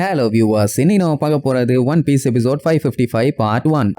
Hello viewers, இன்னைக்கு நம்ம பார்க்க போறது one piece episode 555 part 1.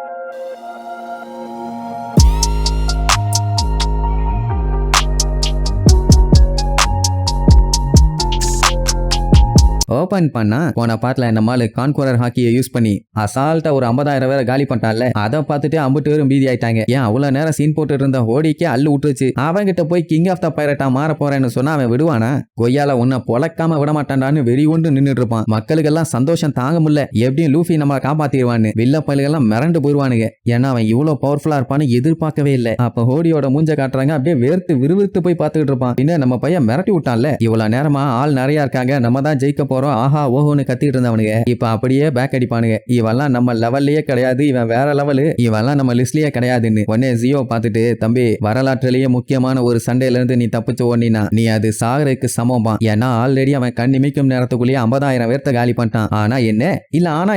Open பண்ணா போன பாட்டுல நம்மால கான்குரர் ஹாக்கியை யூஸ் பண்ணி அசால்ட்டா ஒரு 50,000 பேரை காலி பண்ணிட்டான்ல. அதை பார்த்துட்டு 50 பேரும் பீதி ஆயிட்டாங்க. ஏன் அவ்வளவு நேரம் சீன் போட்டு இருந்த ஹோடிக்கே அள்ளு விட்டுருச்சு. அவன்கிட்ட போய் கிங் ஆஃப் த பைரட்டா மாற போறேன்னு சொன்னா அவன் விடுவானா? கொய்யால உன்னை பொழக்காம விட மாட்டான்டான்னு வெறி கொண்டு நின்றுட்டு இருப்பான். மக்களுக்கெல்லாம் சந்தோஷம் தாங்க முடியல. எப்படியும் லூஃபி நம்மளை காப்பாத்திடுவான்னு வில்ல பயில்கள்லாம் மிரண்டு போயிருவானுங்க. ஏன்னா அவன் இவ்வளவு பவர்ஃபுல்லா இருப்பான்னு எதிர்பார்க்கவே இல்லை. அப்ப ஹோடியோட மூஞ்ச காட்டுறாங்க. அப்படியே வேர்த்து விறுவிறுத்து போய் பார்த்துக்கிட்டு இருப்பான். பின்ன நம்ம பையன் மிரட்டி விட்டான்ல, இவ்வளவு நேரமா ஆள் நிறைய இருக்காங்க, நம்ம தான் ஜெயிக்க போறோம், ஆஹா ஓஹோன்னு கத்திட்டு இருந்தவனுங்க இப்ப அப்படியே பேக் அடிப்பானுங்க. இவெல்லாம் நம்ம லெவல்லயே கிடையாது, இவன் வேற லெவலு, இவெல்லாம் நம்ம லிஸ்ட்லயே கிடையாதுன்னு. உடனே ஜியோ பார்த்துட்டு, தம்பி வரலாற்றிலேயே முக்கியமான ஒரு சண்டையில இருந்து நீ தப்பிச்சு ஓடினா நீ அது சாகருக்கு சமமா. ஏன்னா ஆல்ரெடி அவன் கண்ணிமிக்கும் நேரத்துக்குள்ளேயே 50,000 பேர்த்த காலி பண்ணிட்டான். ஆனா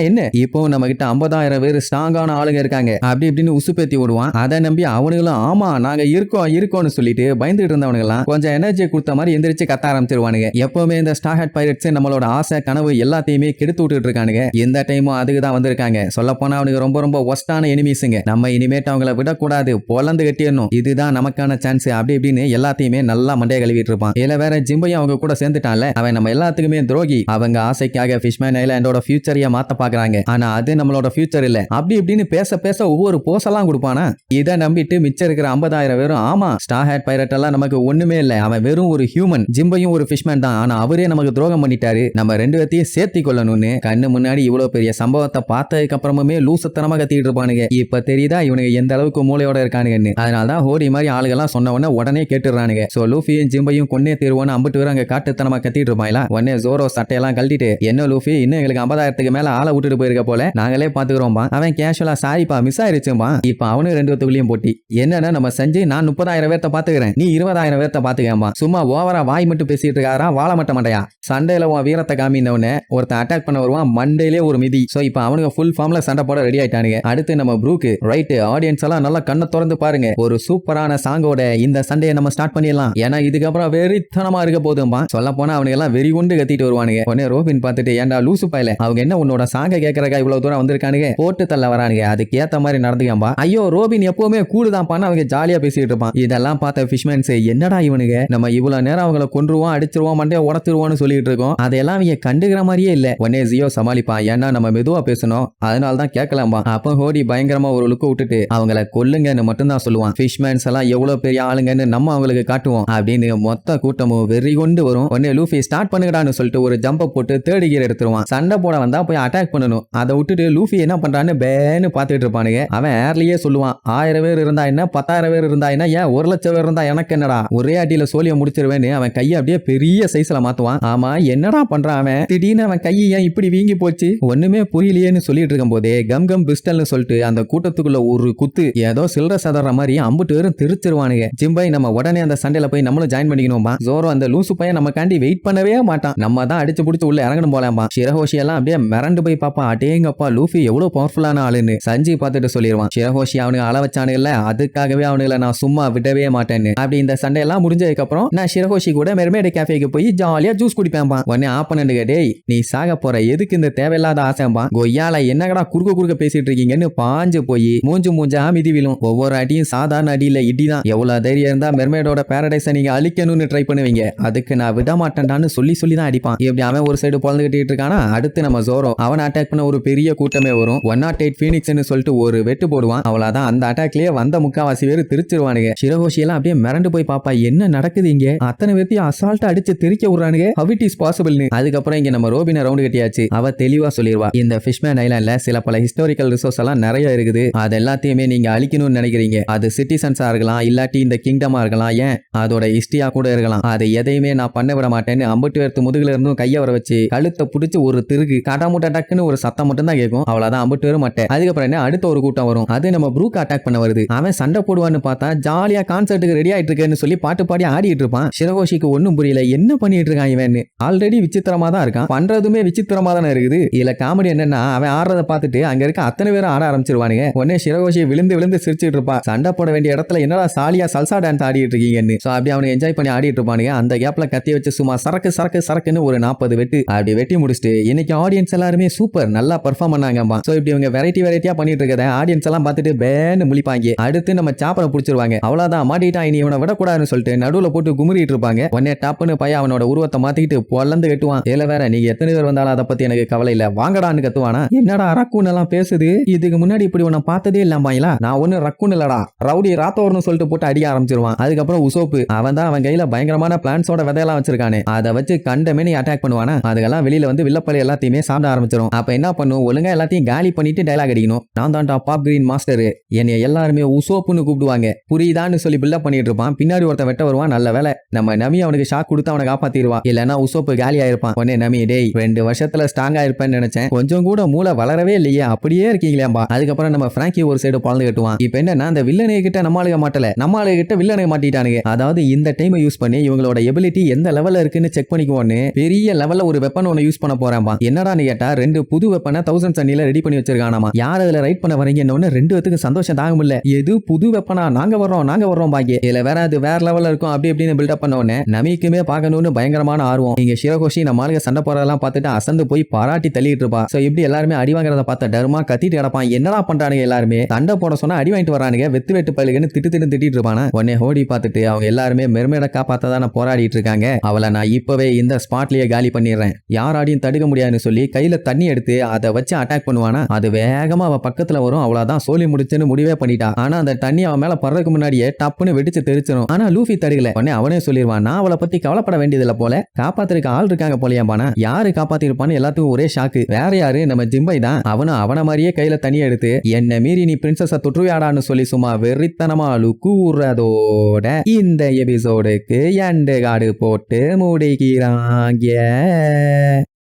என்ன இப்போ நம்ம கிட்ட 50,000 பேர் ஸ்ட்ராங்கான ஆளுங்க இருக்காங்க அப்படி இப்படின்னு உசுப்பேத்தி விடுவான். அதை நம்பி அவனுங்களும் ஆமா நாங்க இருக்கோம்னு சொல்லிட்டு பயந்துட்டு இருந்தவனுங்க எல்லாம் கொஞ்சம் எனர்ஜியை கொடுத்த மாதிரி எந்திரிச்சு கத்த ஆரம்பிச்சிருவானுங்க. எப்பவுமே இந்த ஸ்டார்ஹெட் பைரட்ஸ் நம்மளோட ஆசை கனவு எல்லாத்தையுமே கெடுத்து விட்டுட்டு இருக்கானுங்க. எந்த டைமும் அதுக்கு தான் வந்திருக்காங்க. சொல்ல போனா அவனுக்கு ரொம்ப ஒஸ்டான எனிமீஸுங்க. நம்ம இனிமேட்டு அவங்கள விடக்கூடாது, பொலந்து கட்டிடணும், இதுதான் நமக்கான சான்ஸ் அப்படி இப்படின்னு எல்லாத்தையுமே நல்லா மண்டைய கழுவிட்டு இருப்பான். இதுல வேற ஜிம்பையும் அவங்க கூட சேர்ந்துட்டான்ல, அவன் நம்ம எல்லாத்துக்குமே துரோகி. அவங்க ஆசைக்காக ஃபிஷ்மேன் ஐலாண்டோட ஃபியூச்சரைய மாத்த பாக்குறாங்க. ஆனா அது நம்மளோட ஃபியூச்சர் இல்ல அப்படி இப்படின்னு பேச ஒவ்வொரு போஸெல்லாம் கொடுப்பானா. இதை நம்பிட்டு மிச்சம் இருக்கிற 50,000 பேரும் ஆமா ஸ்டார்ஹெட் பைரட் எல்லாம் நமக்கு ஒண்ணுமே இல்ல, அவன் வெறும் ஒரு ஹியூமன், ஜிம்பையும் ஒரு ஃபிஷ்மேன் தான், ஆனா அவரே நமக்கு துரோகம் பண்ணிட்டாரு, நம்ம ரெண்டு பேர்த்தையும் சேர்த்தி கொள்ளணும்னு கண்ணு முன்னாடி இவ்வளவு பெரிய சம்பவத்தை பார்த்ததுக்கு அப்புறமே லூசத்தனமா கத்திட்டு இருப்பானுங்க. இப்ப தெரியுதா இவனுக்கு எந்த அளவுக்கு மூளையோட இருக்கானுங்கன்னு. அதனாலதான் ஹோடி மாதிரி ஆளுகெல்லாம் சொன்ன உடனே உடனே கேட்டுறானுங்க. சோ லூஃபியும் ஜிம்பையும் கொன்னே தீர்வோன்னு 50 பேர் அங்க காட்டுத்தனமா கத்திட்டு இருப்பாங்களா. உடனே ஜோரோ சட்டையெல்லாம் கழட்டிட்டு, என்ன லூஃபி இன்னும் எங்களுக்கு 50,000க்கு மேல ஆளை விட்டுட்டு போயிருக்க போல, நாங்களே பாத்துக்கிறோம்பா. அவன் கேஷுவலா சாரிப்பா மிஸ் ஆயிருச்சும்பா. இப்ப அவனு ரெண்டு பேத்துக்குள்ளேயும் போட்டி. என்னன்னா நம்ம செஞ்சு நான் 30,000 பேர்த்த பாத்துக்கிறேன், நீ 20,000 பேர்த்த பாத்துக்கேன்பா. சும்மா ஓவரா வாய் மட்டும் பேசிட்டு இருக்காரா, வாழ மாட்ட மாட்டையா. சண்டையில உன் வீரத்தை காமினவனே ஒருத்தன் அட்டாக் பண்ண வருவான், மண்டையிலே ஒரு மிதி. சோ இப்போ அவனுக்கு ஃபுல் ஃபார்ம்ல சண்டை போட ரெடி ஆயிட்டானுங்க. அடுத்து நம்ம ப்ரூக்கு ரைட் ஆடியன்ஸ் எல்லாம் நல்லா கண்ணை திறந்து பாருங்க, ஒரு சூப்பரான சாங்கோட இந்த சண்டையை நம்ம ஸ்டார்ட் பண்ணிடலாம். ஏன்னா இதுக்கப்புறம் வெறித்தனமா இருக்க போதும்பா. சொல்ல போனா அவனுக்கு எல்லாம் வெறி கொண்டு கத்திட்டு வருவானுங்க. உடனே ரோபின் பார்த்துட்டு, ஏன்டா லூசு பாயில அவங்க என்ன உன்னோட சாங்க கேட்கறக்கா இவ்வளவு தூரம் வந்திருக்கானுங்க, போட்டு தள்ள வரானுங்க, அதுக்கு ஏத்த மாதிரி நடந்துக்கம்பா. ஐயோ ரோபின் எப்பவுமே கூடுதான் பண்ண அவங்க ஜாலியா பேசிட்டு இருப்பான். இதெல்லாம் பார்த்த ஃபிஷ்மேன்ஸ் என்னடா இவனுங்க நம்ம இவ்வளவு நேரம் அவங்கள கொன்றுவோம் அடிச்சிருவோம் மண்டையை உடச்சிருவோம்னு சொல்லிட்டு இருக்கோம், அதெல்லாம் அவங்க கண்டுக்கிற மாதிரியே இல்ல. உடனே ஜியோ சமாளிப்பான், ஏன்னா நம்ம மெதுவா பேசணும் அதனால தான் கேட்கலாம்பா. அப்ப ஹோடி பயங்கரமா ஒரு லுக்கு விட்டுட்டு அவங்கள கொல்லுங்கன்னு மட்டும்தான் சொல்லுவான். ஃபிஷ்மேன்ஸ் எல்லாம் எவ்வளவு பெரிய ஆளுங்கன்னு நம்ம அவங்களுக்கு காட்டுவோம் அப்படின்னு மொத்த கூட்டமும் வெறி கொண்டு வரும். உடனே லூஃபி ஸ்டார்ட் பண்ணுங்கடான்னு சொல்லிட்டு ஒரு ஜம்ப போட்டு தேர்ட் கியர் எடுத்துருவான். சண்டை போட வந்தா போய் அட்டாக் பண்ணணும். அதை விட்டுட்டு லூஃபி என்ன பண்றான்னு பேன்னு பாத்துட்டு இருப்பானுங்க. அவன் ஏர்லயே சொல்லுவான், 1000 பேர் இருந்தா என்ன, 10,000 பேர் இருந்தா என்ன, ஏன் 1,00,000 பேர் இருந்தா எனக்கு என்னடா, ஒரே அடியில சோழிய முடிச்சிருவேன்னு அவன் கையை அப்படியே பெரிய சைஸ்ல மாத்துவான். ஆமா என்னடா பண்றான் அவன், திடீர்னு அவன் கையை ஏன் இப்படி வீங்கி போச்சு ஒண்ணுமே புரியலையேன்னு சொல்லிட்டு இருக்கும் போதே கம் பிஸ்டல்னு சொல்லிட்டு அந்த கூட்டத்துக்குள்ள ஒரு குத்து ஏதோ சில்லற சதற மாதிரி 50 பேரும் திருச்சிருவானுங்க. ஜிம்பை நம்ம உடனே அந்த சண்டையில போய் நம்மளும் ஜாயின் பண்ணிக்கணும்பா. ஜோரோ அந்த லூசு பையன் நம்ம காண்டி வெயிட் பண்ணவே மாட்டான், நம்ம தான் அடிச்சு புடிச்சு உள்ள இறங்கணும் போலாம்பா. ஷிரஹோஷி எல்லாம் அப்படியே மிரண்டு போய் பாப்பா, அடேங்கப்பா லூஃபி எவ்வளவு பவர்ஃபுல்லான ஆளுன்னு சஞ்சி பார்த்துட்டு சொல்லிடுவான். ஷிரஹோஷி அவனுக்கு அள வச்சானுங்கல்ல, அதுக்காகவே அவனுங்களை நான் சும்மா விடவே மாட்டேன்னு. அப்படி இந்த சண்டையெல்லாம் முடிஞ்சதுக்கு அப்புறம் நான் ஷிரஹோஷி கூட மெர்மேட் கேஃபேக்கு போய் ஜாலியா ஜூஸ் குடிப்பேன்பா. உடனே ஆப்பனண்டுங்க, டேய் நீ சாக போற, எதுக்கு இந்த தேவையில்லாத ஆசைம்பா, கொய்யால என்னங்கடா குறுக்க பேசிட்டு இருக்கீங்கன்னு பாஞ்சு போய் மூஞ்சா மிதி விழும். ஒவ்வொரு அடியும் சாதாரண அடியில இடிதான். எவ்வளவு தைரியம் இருந்தா மெர்மேடோட பாரடைஸை நீங்க அழிக்கணும்னு ட்ரை பண்ணுவீங்க, அதுக்கு நான் விட மாட்டேன்டான்னு சொல்லி தான் அடிப்பான். இப்படி அவன் ஒரு சைடு பொழந்துகிட்டு இருக்கானா, அடுத்து நம்ம ஜோரோ அவன் அட்டாக் பண்ண ஒரு பெரிய கூட்டமே வரும். 108 ஃபீனிக்ஸ்னு சொல்லிட்டு ஒரு வெட்டு போடுவான். அவ்வளவுதான், அந்த அட்டாக்லயே வந்த முக்காவாசி பேர் திருச்சிருவானுங்க. ஷிரஹோஷி எல்லாம் அப்படியே மிரண்டு போய் பாப்பா, என்ன நடக்குது இங்க, அத்தனை பேர்த்தையும் அசால்ட்டா அடிச்சு திரிக்க விடுறானுங்க, how it is possible. அதுக்கப்புறம் இங்க நம்ம ரோபினை ரவுண்ட் கட்டியாச்சு. அவ தெளிவா சொல்லிடுவா, இந்த ஃபிஷ்மேன் ஐலாண்ட்ல சில பல ஹிஸ்டாரிக்கல் ரிசோர்ஸ் எல்லாம் நிறைய இருக்குது, அது எல்லாத்தையுமே நீங்க அழிக்கணும்னு நினைக்கிறீங்க. அது சிட்டிசன்ஸா இருக்கலாம், இல்லாட்டி இந்த கிங்டமா இருக்கலாம், ஏன் அதோட ஹிஸ்டரியா கூட இருக்கலாம், அது எதையுமே நான் பண்ண விட மாட்டேன்னு 50 பேர்த்து முதுகுல இருந்தும் கைய வர வச்சு கழுத்தை பிடிச்சி ஒரு திருகு கடாமுட்டை டக்குன்னு ஒரு சத்தம் மட்டும் தான் கேட்கும். அவ்வளவுதான் 50 பேரும் மட்டை. அதுக்கப்புறம் என்ன, அடுத்த ஒரு கூட்டம் வரும், அது நம்ம ப்ரூக் அட்டாக் பண்ண வருது. அவன் சண்டை போடுவான்னு பார்த்தா ஜாலியா கான்சர்ட்டுக்கு ரெடி ஆயிட்டு இருக்கேன்னு சொல்லி பாட்டு பாடி ஆடிட்டு இருப்பான். ஷிரஹோஷிக்கு ஒன்னும் புரியல, என்ன பண்ணிட்டு இருக்கான் இவன். ஆல்ரெடி விசித்திர விசித்திரமா தான் இருக்கான், பண்றதுமே விசித்திரமா தானே இருக்குது. இதுல காமெடி என்னன்னா அவன் ஆடுறத பார்த்துட்டு அங்க இருக்க அத்தனை பேரும் ஆட ஆரம்பிச்சிருவானுங்க. உடனே சிரகோஷி விழுந்து விழுந்து சிரிச்சிட்டு இருப்பா. சண்டை போட வேண்டிய இடத்துல என்னடா சாலியா சல்சா டான்ஸ் ஆடிட்டு இருக்கீங்கன்னு. சோ அப்படி அவனை என்ஜாய் பண்ணி ஆடிட்டு இருப்பானுங்க. அந்த கேப்ல கத்தி வச்சு சும்மா சரக்கு சரக்கு சரக்குன்னு ஒரு 40 வெட்டு அப்படி வெட்டி முடிச்சுட்டு இன்னைக்கு ஆடியன்ஸ் எல்லாருமே சூப்பர் நல்லா பெர்ஃபார்ம் பண்ணாங்கம்மா. சோ இப்படி இவங்க வெரைட்டியா பண்ணிட்டு இருக்கத ஆடியன்ஸ் எல்லாம் பார்த்துட்டு பேன்னு முழிப்பாங்க. அடுத்து நம்ம சாப்பரை புடிச்சிருவாங்க. அவ்வளவுதான் மாட்டிட்டா, இனி இவனை விடக்கூடாதுன்னு சொல்லிட்டு நடுவுல போட்டு குமுறிட்டு இருப்பாங்க. உடனே டாப்னு பையன் அவனோட உருவத்தை மாத்திக்கிட்டு பொல்லந்து கட்டுவான். இதுல வேற நீங்க எத்தனை பேர் வந்தாலும் அதை பத்தி எனக்கு கவலை இல்ல, வாங்கடான்னு கத்துவானா. என்னடா ரக்கூன் எல்லாம் பேசுது, இதுக்கு முன்னாடி இப்படி உன்னை பார்த்ததே இல்லாமாங்களா, நான் ஒண்ணு ரக்கூன் இல்லடா ரவுடி ராத்தோர்னு சொல்லிட்டு போட்டு அடிக்க ஆரம்பிச்சிருவான். அதுக்கப்புறம் உசோப்பு அவன் தான் அவன் கையில பயங்கரமான பிளான்ஸோட விதையெல்லாம் வச்சிருக்கானே, அதை வச்சு கண்டமேனி அட்டாக் பண்ணுவானா. அதுக்கெல்லாம் வெளியில வந்து வில்லப்பள்ளி எல்லாத்தையுமே சாப்பிட ஆரம்பிச்சிடும். அப்ப என்ன பண்ணும், ஒழுங்கா எல்லாத்தையும் காலி பண்ணிட்டு டைலாக் அடிக்கணும். நான் தான்டா பாப் கிரீன் மாஸ்டர், என்னை எல்லாருமே உசோப்புன்னு கூப்பிடுவாங்க புரியுதான்னு சொல்லி பில்டப் பண்ணிட்டு இருப்பான். பின்னாடி ஒருத்தன் வெட்ட வருவான். நல்ல வேலை நம்ம நமி அவனுக்கு ஷாக் கொடுத்து அவனை காப்பாத்திடுவா, இல்லன்னா உசோப்பு காலி ஆயிருப்பான். உடனே நமி டேய் 2 வருஷத்துல ஸ்ட்ராங்கா இருப்பேன்னு நினைச்சேன், கொஞ்சம் கூட மூளை வளரவே இல்லையே, அப்படியே இருக்கீங்களேம்பா. அதுக்கப்புறம் நம்ம பிராங்கி ஒரு சைடு பழந்து கட்டுவான். இப்ப என்னன்னா அந்த வில்லனை கிட்ட நம்மளுக மாட்டல, நம்மளுக கிட்ட வில்லனை மாட்டிட்டானுங்க. அதாவது இந்த டைம் யூஸ் பண்ணி இவங்களோட எபிலிட்டி எந்த லெவல்ல இருக்குன்னு செக் பண்ணிக்குவோன்னு பெரிய லெவல்ல ஒரு வெப்பன் ஒன்னு யூஸ் பண்ண போறான்பா. என்னடான்னு கேட்டா 2 புது வெப்பனை 1000 சன்னில ரெடி பண்ணி வச்சிருக்கானாமா. யார் அதுல ரைட் பண்ண வரீங்கன்னு 2 பேத்துக்கு சந்தோஷம் தாங்க முடியல. எது புது வெப்பனா, நாங்க வர்றோம் பாக்கி. இதுல வேற அது வேற லெவல்ல இருக்கும் அப்படி இப்படின்னு பில்டப் பண்ண உடனே நமிக்குமே பார்க்கணும்னு பயங்கரமான ஆர்வம். இங்க சிரகோஷி நம்மளுக்கு சண்டை போறதெல்லாம் பார்த்துட்டு அசந்து போய் பாராட்டி தள்ளிட்டு இருப்பா. சோ இப்படி எல்லாருமே அடி வாங்குறத பார்த்த டர்மா கத்திட்டு கிடப்பான். என்னடா பண்றானுங்க எல்லாருமே, சண்டை போட சொன்னா அடி வாங்கிட்டு வரானுங்க, வெத்து வெட்டு பயிலுக்குன்னு திட்டிட்டு இருப்பானா. உடனே ஹோடி பார்த்துட்டு அவங்க எல்லாருமே மெர்மேட காப்பாத்ததான் போராடிட்டு இருக்காங்க, அவளை நான் இப்பவே இந்த ஸ்பாட்லயே காலி பண்ணிடுறேன், யாராலையும் தடுக்க முடியாதுன்னு சொல்லி கையில தண்ணி எடுத்து அதை வச்சு அட்டாக் பண்ணுவானா. அது வேகமா அவ பக்கத்துல வரும். அவ்வளவுதான் சோலி முடிச்சுன்னு முடிவே பண்ணிட்டா. ஆனா அந்த தண்ணி அவன் மேல படுறதுக்கு முன்னாடியே டப்புன்னு வெடிச்சு தெரிச்சிடும். ஆனா லூஃபி தடுக்கல. உடனே அவனே சொல்லிடுவான், நான் அவளை பத்தி கவலைப்பட வேண்டியதில்ல போல, காப்பாத்திருக்க ஆள் இருக்காங்க போலியாம்பானா. யாரு காப்பாத்திருப்பான்னு எல்லாத்துக்கும் ஒரே ஷாக்கு. வேற யாரு, நம்ம ஜிம்பை தான். அவனும் அவன மாதிரியே கையில தண்ணி எடுத்து என்ன மீறி நீ பிரின்சஸ தொற்றுவியாடான்னு சொல்லி சும்மா வெறித்தனமா கூறதோட இந்த எபிசோடுக்கு எண்டு காடு போட்டு முடிக்கிறாங்க.